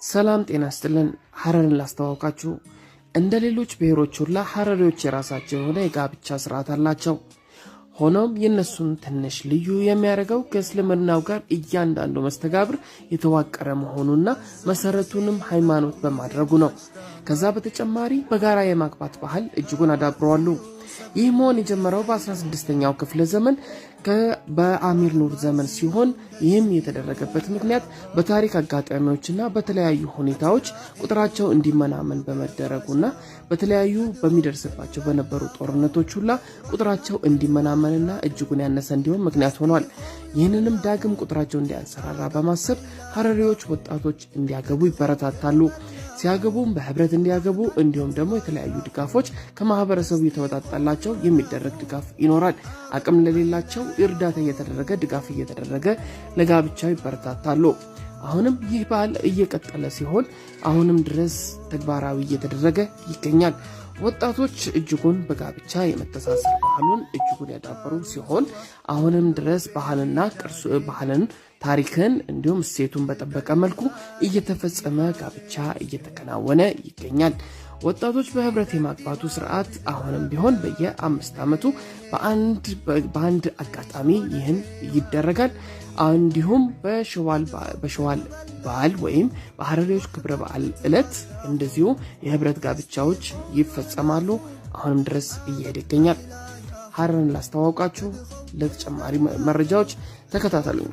ሰላም ጤና ይስጥልን። ሐረርን ላስተዋውቃችሁ። እንደ ሌሎች ብሔሮች ሁሉ ሐረሪዎች የራሳቸው የሆነ የጋብቻ ስርዓት አላቸው። ሆኖም የነሱን ትንሽ ልዩ የሚያደርገው ከእስልምናው ጋር እያንዳንዱ መስተጋብር የተዋቀረ መሆኑና መሰረቱንም ሃይማኖት በማድረጉ ነው። ከዛ በተጨማሪ በጋራ የማግባት ባህል እጅጉን አዳብረዋል። ይህ መሆን የጀመረው በ16ኛው ክፍለ ዘመን በአሚር ኑር ዘመን ሲሆን ይህም የተደረገበት ምክንያት በታሪክ አጋጣሚዎችና በተለያዩ ሁኔታዎች ቁጥራቸው እንዲመናመን በመደረጉና በተለያዩ በሚደርስባቸው በነበሩ ጦርነቶች ሁላ ቁጥራቸው እንዲመናመንና እጅጉን ያነሰ እንዲሆን ምክንያት ሆኗል። ይህንንም ዳግም ቁጥራቸው እንዲያንሰራራ በማሰብ ሐረሪዎች ወጣቶች እንዲያገቡ ይበረታታሉ። ሲያገቡም በህብረት እንዲያገቡ እንዲሁም ደግሞ የተለያዩ ድጋፎች ከማህበረሰቡ የተወጣጣላቸው የሚደረግ ድጋፍ ይኖራል። አቅም ለሌላቸው እርዳታ እየተደረገ ድጋፍ እየተደረገ ለጋብቻው ይበረታታሉ። አሁንም ይህ ባህል እየቀጠለ ሲሆን አሁንም ድረስ ተግባራዊ እየተደረገ ይገኛል። ወጣቶች እጅጉን በጋብቻ የመተሳሰር ባህሉን እጅጉን ያዳበሩ ሲሆን አሁንም ድረስ ባህልን ታሪክን እንዲሁም እሴቱን በጠበቀ መልኩ እየተፈጸመ ጋብቻ እየተከናወነ ይገኛል። ወጣቶች በህብረት የማግባቱ ስርዓት አሁንም ቢሆን በየ5 ዓመቱ በአንድ አጋጣሚ ይህን ይደረጋል። እንዲሁም በሸዋል በዓል ወይም በሐረሪዎች ክብረ በዓል ዕለት እንደዚሁ የህብረት ጋብቻዎች ይፈጸማሉ። አሁንም ድረስ እየሄደ ይገኛል። ሐረርን ላስተዋውቃችሁ። ለተጨማሪ መረጃዎች ተከታተሉኝ።